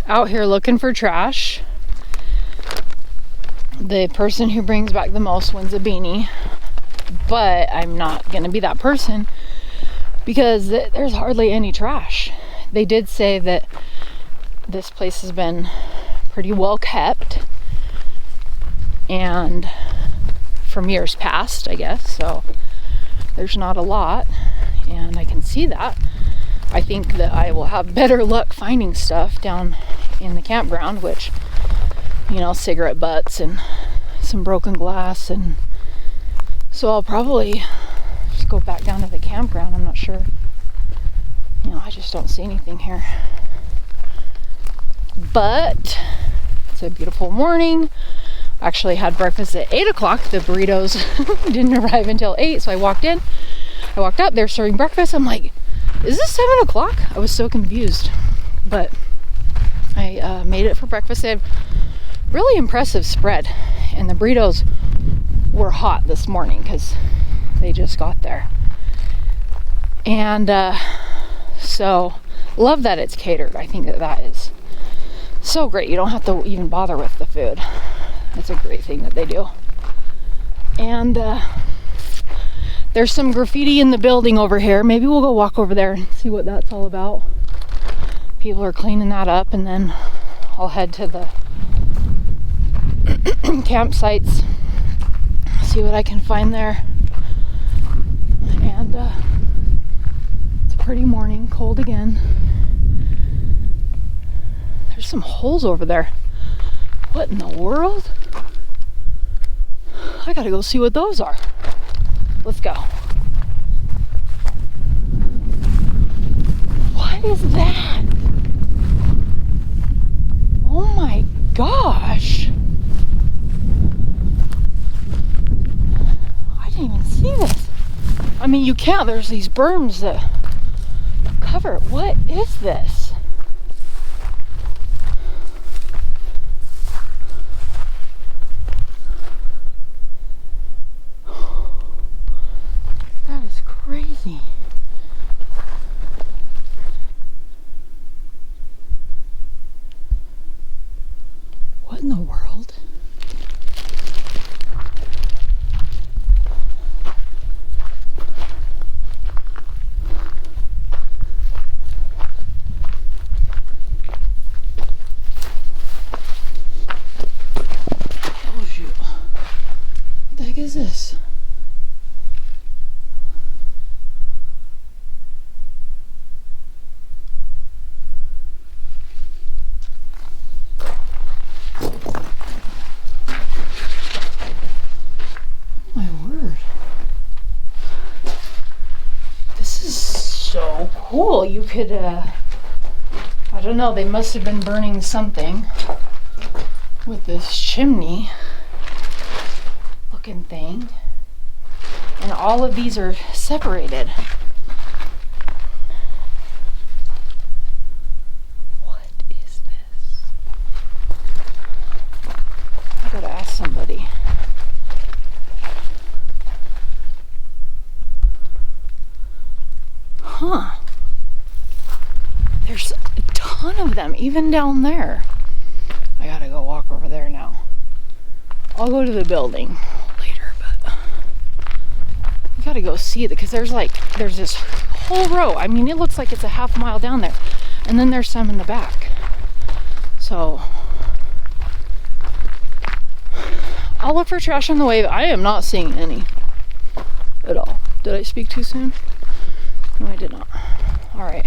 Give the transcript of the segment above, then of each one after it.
out here looking for trash. The person who brings back the most wins a beanie, but I'm not gonna be that person because there's hardly any trash. They did say that this place has been pretty well kept and from years past, I guess, so there's not a lot, and I can see that. I think that I will have better luck finding stuff down in the campground, which, you know, cigarette butts and some broken glass, and so I'll probably just go back down to the campground. I'm not sure. You know, I just don't see anything here. But it's a beautiful morning. I actually had breakfast at 8 o'clock. The burritos didn't arrive until 8, so I walked in. I walked up, they're serving breakfast. I'm like, is this 7 o'clock? I was so confused. But I made it for breakfast. They have really impressive spread. And the burritos were hot this morning because they just got there. And so, love that it's catered. I think that is so great. You don't have to even bother with the food. That's a great thing that they do. And there's some graffiti in the building over here. Maybe we'll go walk over there and see what that's all about. People are cleaning that up, and then I'll head to the campsites, see what I can find there. And it's a pretty morning, cold again. There's some holes over there. What in the world? I gotta go see what those are. Let's go. What is that? Oh my gosh. I didn't even see this. I mean, you can't. There's these berms that cover it. What is this? That is crazy. What in the world? Oh shoot. What the heck is this? So cool. You could I don't know, they must have been burning something with this chimney looking thing, and all of these are separated. What is this? I gotta ask somebody. Huh. There's a ton of them, even down there. I gotta go walk over there now. I'll go to the building later, but I gotta go see it because there's this whole row. I mean, it looks like it's a half mile down there, and then there's some in the back. So I'll look for trash on the way. I am not seeing any at all. Did I speak too soon? No, I did not. All right.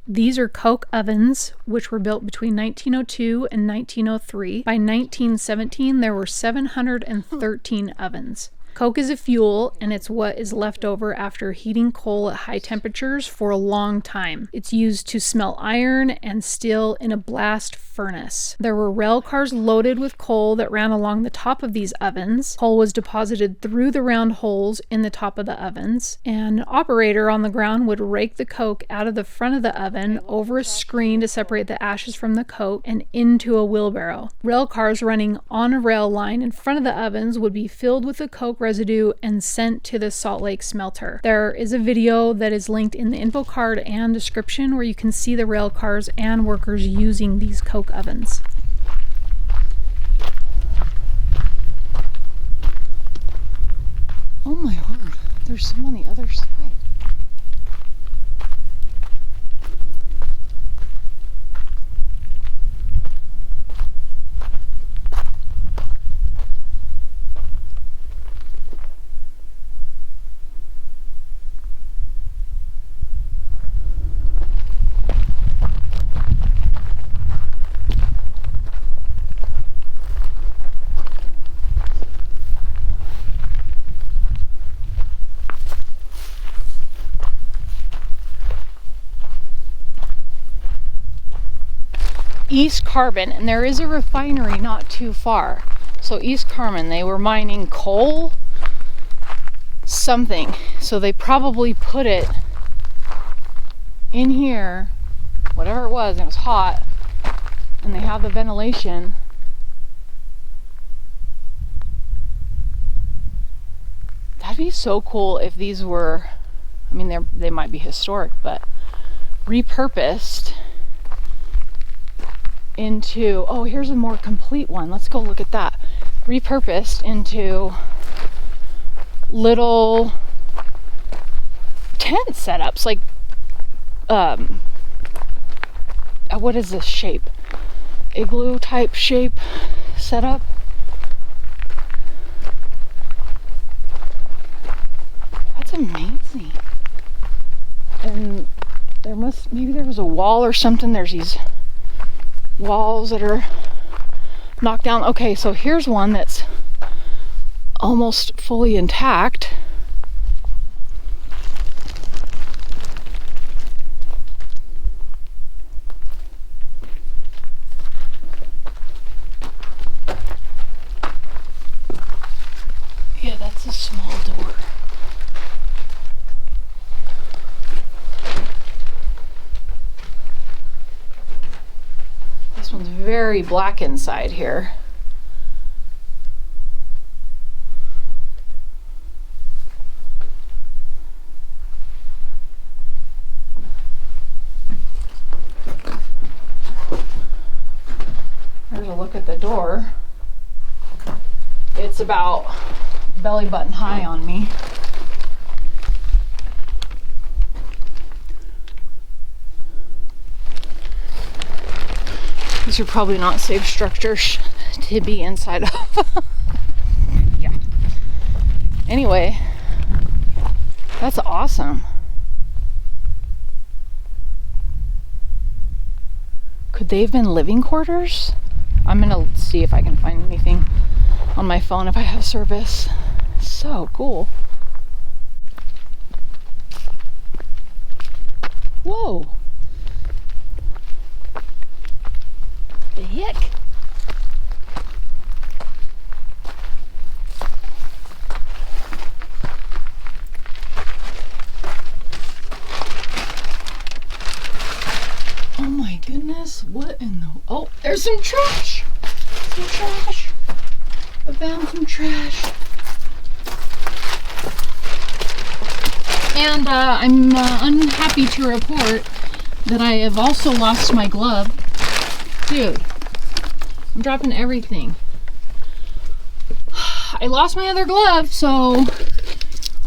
These are coke ovens, which were built between 1902 and 1903. By 1917, there were 713 ovens. Coke is a fuel, and it's what is left over after heating coal at high temperatures for a long time. It's used to smelt iron and steel in a blast furnace. There were rail cars loaded with coal that ran along the top of these ovens. Coal was deposited through the round holes in the top of the ovens. An operator on the ground would rake the coke out of the front of the oven over a screen to separate the ashes from the coke and into a wheelbarrow. Rail cars running on a rail line in front of the ovens would be filled with the coke residue and sent to the Salt Lake smelter. There is a video that is linked in the info card and description where you can see the rail cars and workers using these coke ovens. Oh my word, there's some on the other side. East Carbon, and there is a refinery not too far. So East Carbon, they were mining coal, something. So they probably put it in here, whatever it was, and it was hot, and they have the ventilation. That'd be so cool if these were, I mean, they might be historic, but repurposed into, oh, here's a more complete one. Let's go look at that. Repurposed into little tent setups, like, what is this shape? Igloo type shape setup. That's amazing. And maybe there was a wall or something. There's these walls that are knocked down. Okay, so here's one that's almost fully intact. Yeah, that's a small door. This one's very black inside here. There's a look at the door. It's about belly button high on me. These are probably not safe structures to be inside of. Yeah. Anyway, that's awesome. Could they have been living quarters? I'm gonna see if I can find anything on my phone if I have service. So cool. Whoa. The heck? Oh my goodness, what in the... Oh, there's some trash! Some trash! I found some trash. And I'm unhappy to report that I have also lost my glove. Dude, I'm dropping everything. I lost my other glove, so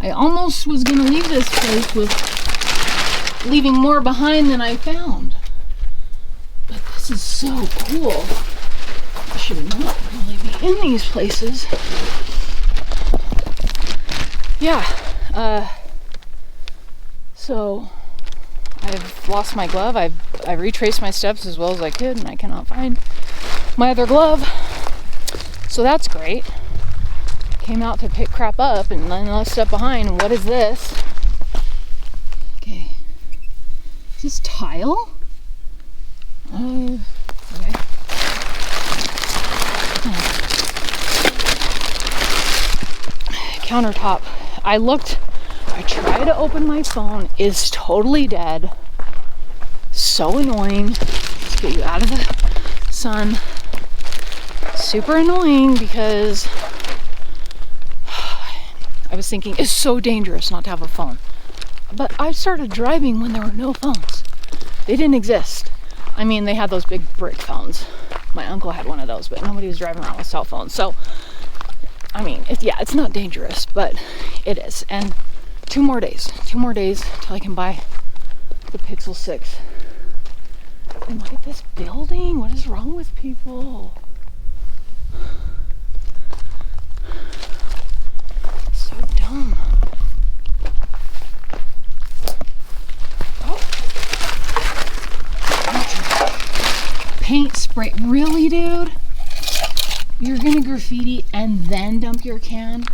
I almost was gonna leave this place with leaving more behind than I found. But this is so cool. I should not really be in these places. Yeah, so I've lost my glove. I retraced my steps as well as I could, and I cannot find my other glove. So that's great. Came out to pick crap up and then left stuff behind. And what is this? Okay. Is this tile? Okay. Countertop. I tried to open my phone. It's totally dead. So annoying. Let's get you out of the sun. Super annoying because I was thinking it's so dangerous not to have a phone. But I started driving when there were no phones. They didn't exist. I mean, they had those big brick phones. My uncle had one of those, but nobody was driving around with cell phones. So, I mean, it's not dangerous, but it is. And 2 more days till I can buy the Pixel 6. And look at this building. What is wrong with people? So dumb. Oh. Paint spray. Really, dude? You're gonna graffiti and then dump your can?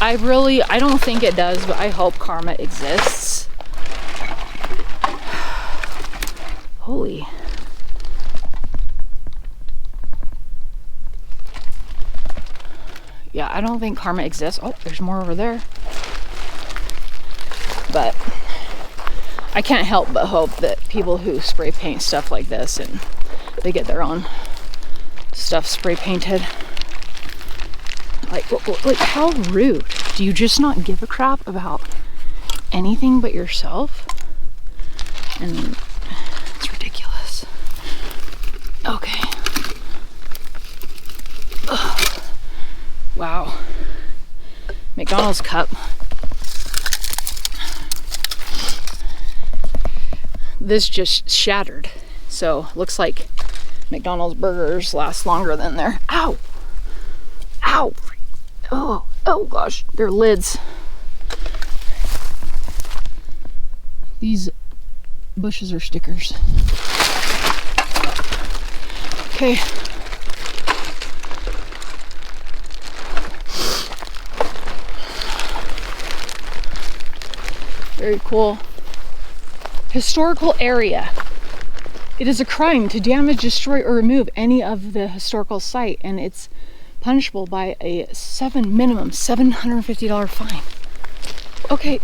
I don't think it does, but I hope karma exists. Holy. Yeah, I don't think karma exists. Oh, there's more over there. But I can't help but hope that people who spray paint stuff like this and they get their own stuff spray painted. Like how rude. Do you just not give a crap about anything but yourself? And it's ridiculous. Okay. Ugh. Wow. McDonald's cup. This just shattered. So looks like McDonald's burgers last longer than their... Ow! Ow! Oh gosh, they're lids. These bushes are stickers. Okay. Very cool. Historical area. It is a crime to damage, destroy, or remove any of the historical site, and it's punishable by a minimum $750 fine. Okay,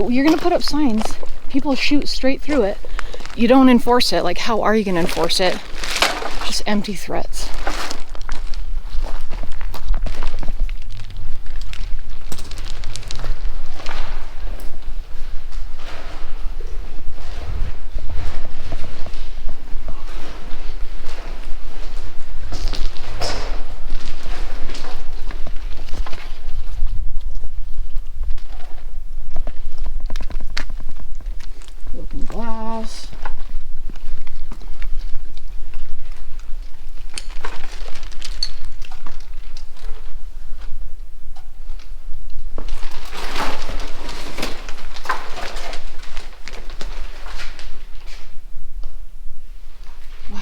you're gonna put up signs. People shoot straight through it. You don't enforce it. Like, how are you gonna enforce it? Just empty threats. Glass. Wow,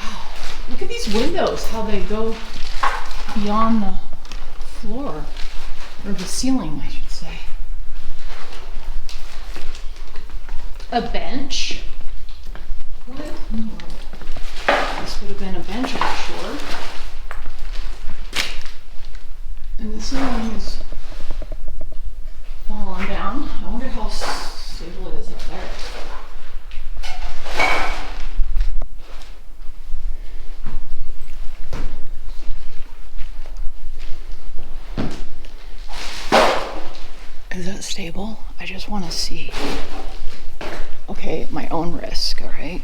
look at these windows, how they go beyond the floor, or the ceiling, I should say. A bench. What in the world? This would have been a bench, I'm sure. And the ceiling is falling down. I wonder how stable it is up there. Is that stable? I just want to see. Okay, my own risk, all right?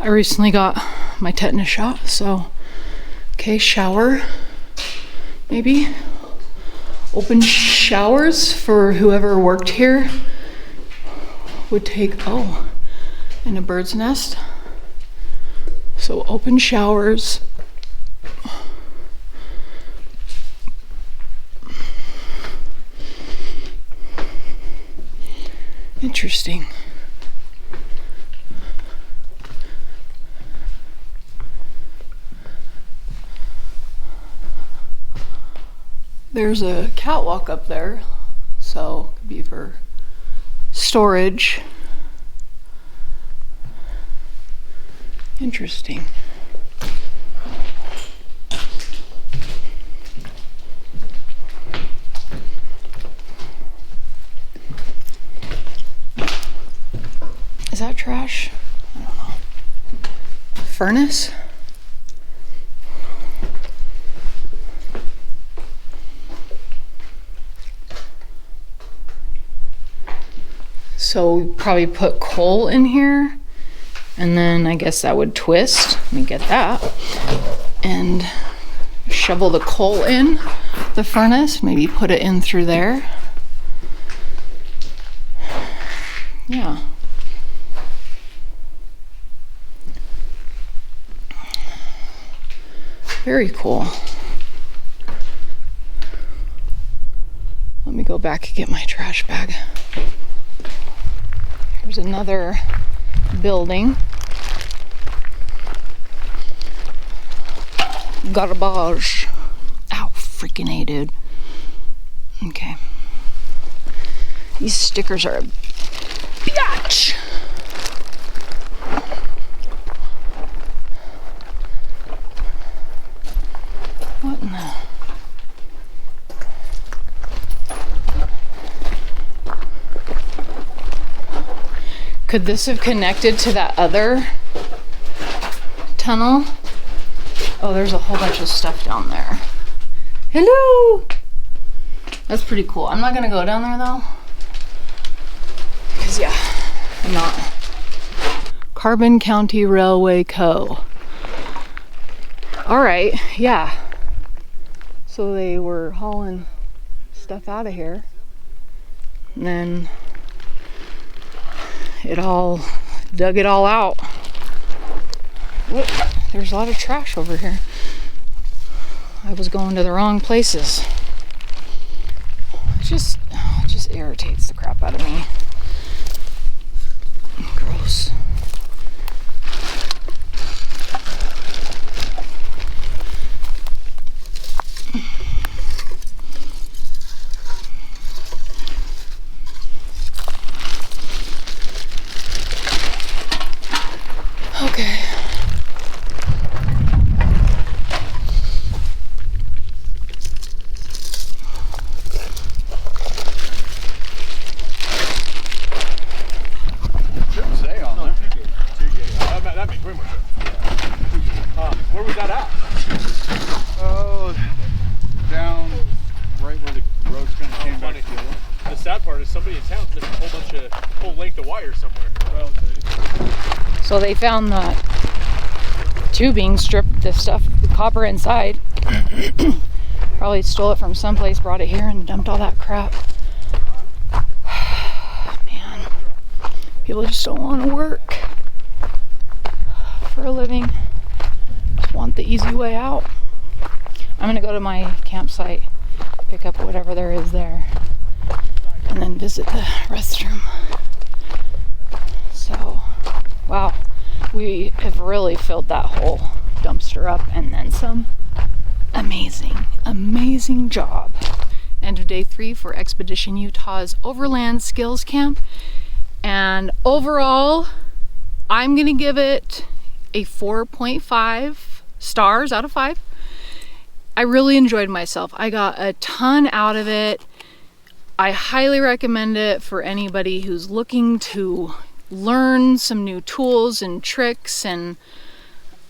I recently got my tetanus shot, so okay, shower, maybe. Open showers for whoever worked here would take, oh, and a bird's nest. So open showers. Interesting. There's a catwalk up there, so it could be for storage. Interesting. Is that trash? I don't know. Furnace? So we probably put coal in here, and then I guess that would twist. Let me get that. And shovel the coal in the furnace, maybe put it in through there. Yeah. Very cool. Let me go back and get my trash bag. Here's another building. Garbage. Ow, freaking A, dude. Okay. These stickers are a bitch. What in the... Could this have connected to that other tunnel? Oh, there's a whole bunch of stuff down there. Hello! That's pretty cool. I'm not gonna go down there though. Because yeah, I'm not. Carbon County Railway Co. Alright, yeah. So they were hauling stuff out of here. And then dug it all out. Whoop, there's a lot of trash over here. I was going to the wrong places. It just irritates the crap out of me. Gross. Okay. Shouldn't say on there. That makes way more sense. Where was that at? Oh, down right where the road's kind of came back together. The sad part is somebody in town's missing a whole length of wire somewhere. Well, So they found the tubing, stripped the stuff, the copper inside. Probably stole it from someplace, brought it here, and dumped all that crap. Man, people just don't want to work for a living. Just want the easy way out. I'm gonna go to my campsite, pick up whatever there is there, and then visit the restroom. So, wow, we have really filled that whole dumpster up and then some. Amazing job. End of day 3 for Expedition Utah's Overland Skills Camp. And overall, I'm gonna give it a 4.5 stars out of 5. I really enjoyed myself. I got a ton out of it. I highly recommend it for anybody who's looking to learn some new tools and tricks and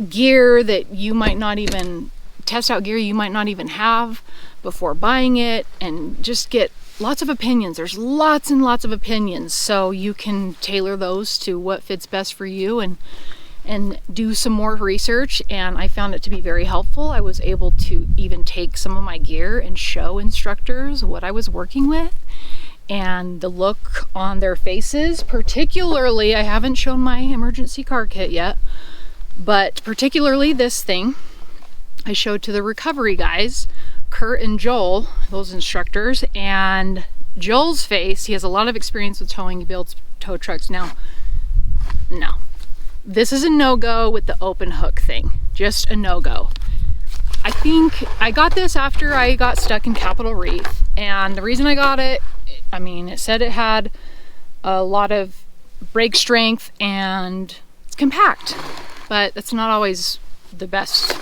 gear that you might not even test out, gear you might not even have before buying it, and just get lots of opinions. There's lots and lots of opinions, so you can tailor those to what fits best for you and do some more research. And I found it to be very helpful. I was able to even take some of my gear and show instructors what I was working with, and the look on their faces, particularly, I haven't shown my emergency car kit yet, but particularly this thing I showed to the recovery guys, Kurt and Joel, those instructors. And Joel's face, he has a lot of experience with towing. He builds tow trucks. Now, no, this is a no-go with the open hook thing. Just a no-go. I think I got this after I got stuck in Capitol Reef, and the reason I got it, I mean, it said it had a lot of brake strength and it's compact, but that's not always the best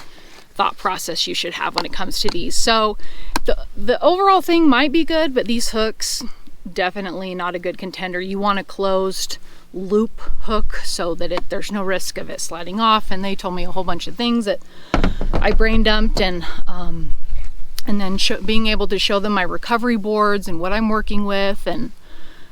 thought process you should have when it comes to these. So the overall thing might be good, but these hooks, definitely not a good contender. You want a closed loop hook so that there's no risk of it sliding off. And they told me a whole bunch of things that I brain dumped, and then being able to show them my recovery boards and what I'm working with. And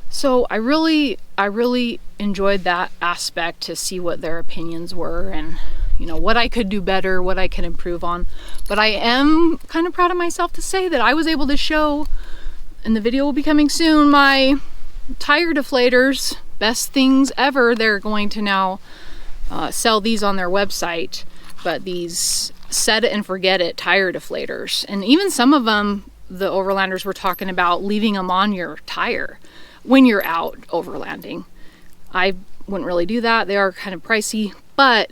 so I really enjoyed that aspect, to see what their opinions were and, you know, what I could do better, what I could improve on. But I am kind of proud of myself to say that I was able to show, and the video will be coming soon, my tire deflators, best things ever. They're going to now sell these on their website, but these set it and forget it tire deflators. And even some of them, the overlanders were talking about leaving them on your tire when you're out overlanding. I wouldn't really do that. They are kind of pricey, but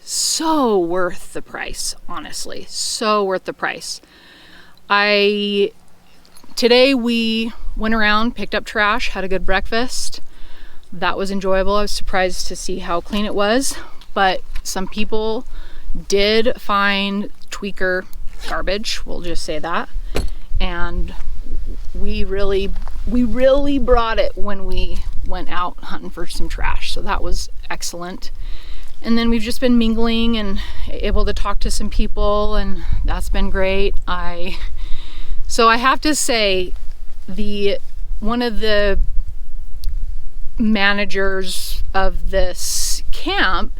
so worth the price, honestly. So worth the price. Today we went around, picked up trash, had a good breakfast. That was enjoyable. I was surprised to see how clean it was, but some people did find tweaker garbage, we'll just say that. And we really brought it when we went out hunting for some trash. So that was excellent. And then we've just been mingling and able to talk to some people, and that's been great. So I have to say, one of the managers of this camp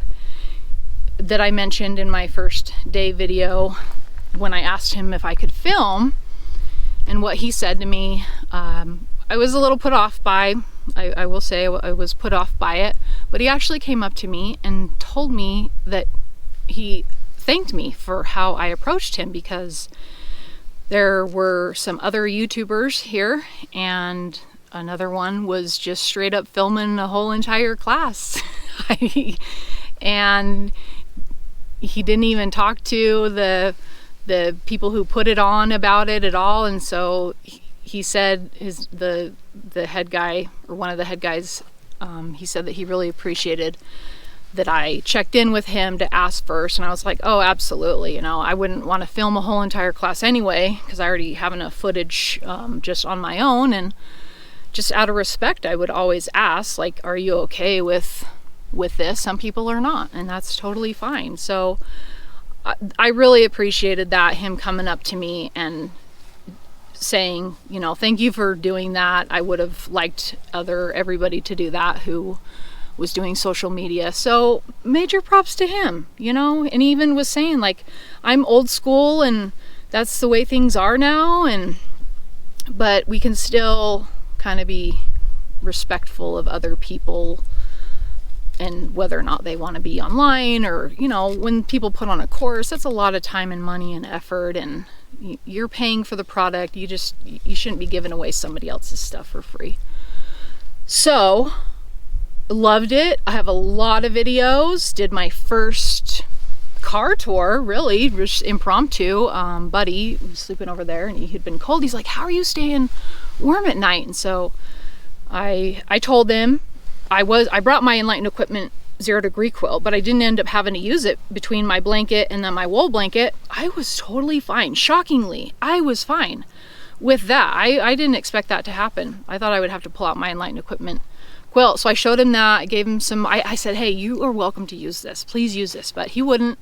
that I mentioned in my first day video, when I asked him if I could film, and what he said to me, I was a little put off by, I will say I was put off by it, but he actually came up to me and told me that he thanked me for how I approached him, because there were some other YouTubers here, and another one was just straight up filming a whole entire class. And he didn't even talk to the people who put it on about it at all. And so he said the head guy, or one of the head guys, he said that he really appreciated that I checked in with him to ask first. And I was like, oh, absolutely. You know, I wouldn't want to film a whole entire class anyway, because I already have enough footage just on my own. And just out of respect, I would always ask, like, are you okay with this? Some people are not, and that's totally fine. So I really appreciated that, him coming up to me and saying, you know, thank you for doing that. I would have liked everybody to do that who was doing social media. So major props to him, you know. And he even was saying, like, I'm old school and that's the way things are now, but we can still kind of be respectful of other people and whether or not they want to be online, or, you know, when people put on a course, that's a lot of time and money and effort, and you're paying for the product. You shouldn't be giving away somebody else's stuff for free. So loved it. I have a lot of videos. Did my first car tour, really, just impromptu. Buddy was sleeping over there and he had been cold. He's like, how are you staying warm at night? And so I told him I brought my Enlightened Equipment 0 degree quilt, but I didn't end up having to use it between my blanket and then my wool blanket. I was totally fine. Shockingly, I was fine with that. I didn't expect that to happen. I thought I would have to pull out my Enlightened Equipment quilt. So I showed him that. I gave him some, I said, hey, you are welcome to use this. Please use this. But he wouldn't.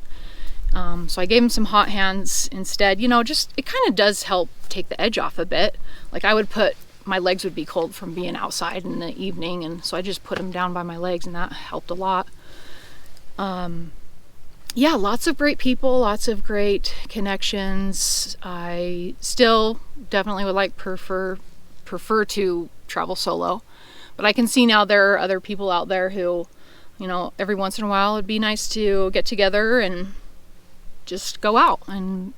So I gave him some hot hands instead. You know, just, it kind of does help take the edge off a bit. Like, my legs would be cold from being outside in the evening, and so I just put them down by my legs, and that helped a lot. Yeah, lots of great people, lots of great connections. I still definitely would prefer to travel solo, but I can see now there are other people out there who, you know, every once in a while it'd be nice to get together and just go out and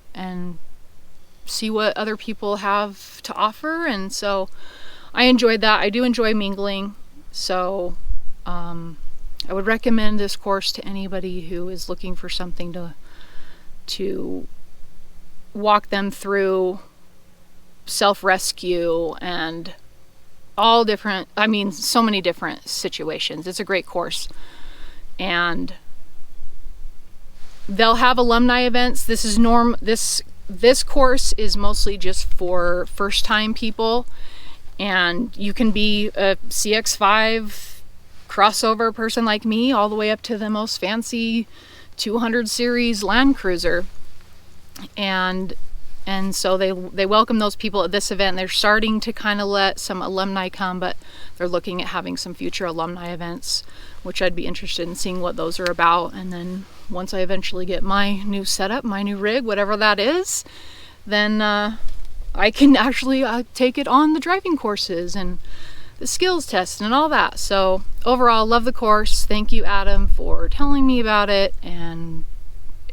see what other people have to offer. And so I enjoyed that. I do enjoy mingling. So I would recommend this course to anybody who is looking for something to walk them through self-rescue and all different, I mean, so many different situations. It's a great course. And they'll have alumni events. This course is mostly just for first-time people, and you can be a CX-5 crossover person like me all the way up to the most fancy 200 series Land Cruiser. And so they welcome those people at this event. They're starting to kind of let some alumni come, but they're looking at having some future alumni events, which I'd be interested in seeing what those are about. And then once I eventually get my new setup, my new rig, whatever that is, then I can actually take it on the driving courses and the skills test and all that. So overall, love the course. Thank you, Adam, for telling me about it, and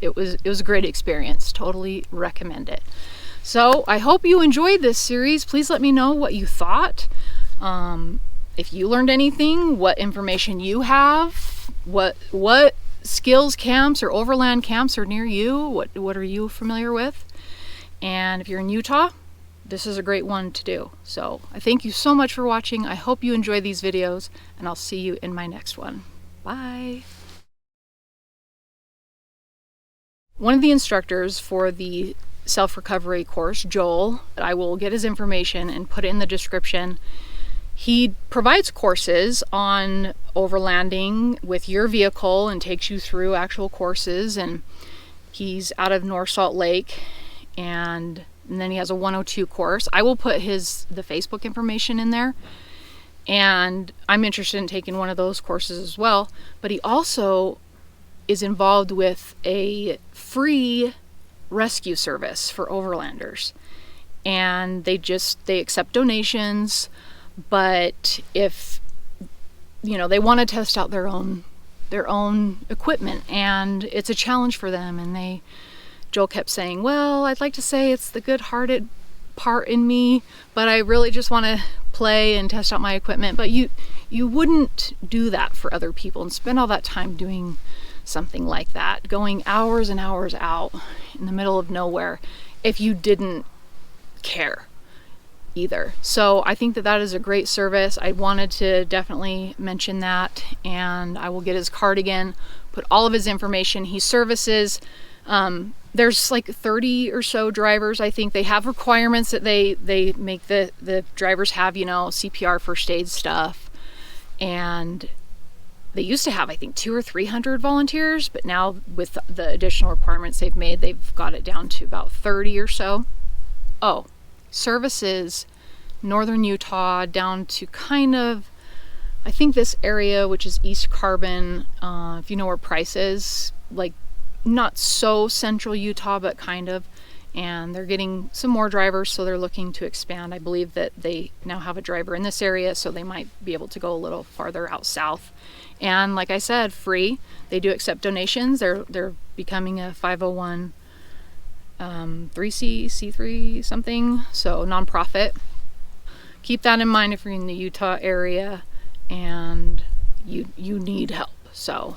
it was a great experience. Totally recommend it. So I hope you enjoyed this series. Please let me know what you thought. If you learned anything, what information you have, what skills camps or overland camps are near you, what are you familiar with? And if you're in Utah, this is a great one to do. So I thank you so much for watching. I hope you enjoy these videos, and I'll see you in my next one. Bye. One of the instructors for the self-recovery course, Joel, I will get his information and put it in the description. He provides courses on overlanding with your vehicle and takes you through actual courses, and he's out of North Salt Lake, and then he has a 102 course. I will put the Facebook information in there, and I'm interested in taking one of those courses as well. But he also is involved with a free rescue service for overlanders, and they accept donations, but if they want to test out their own equipment, and it's a challenge for them, and Joel kept saying, well, I'd like to say it's the good-hearted part in me, but I really just want to play and test out my equipment. But you wouldn't do that for other people and spend all that time doing something like that, going hours and hours out in the middle of nowhere, if you didn't care either. So I think that is a great service. I wanted to definitely mention that, and I will get his card again, put all of his information. He services, there's like 30 or so drivers. I think they have requirements that they make the drivers have, CPR, first aid stuff, and they used to have, I think, 200 or 300 volunteers, but now with the additional requirements they've made, they've got it down to about 30 or so. Oh, services northern Utah down to kind of, I think, this area, which is East Carbon, if you know where Price is, like not so central Utah, but kind of. And they're getting some more drivers, so they're looking to expand. I believe that they now have a driver in this area, so they might be able to go a little farther out south. And like I said, free. They do accept donations. They're becoming a 501 C3 something, so nonprofit. Keep that in mind if you're in the Utah area and you need help. So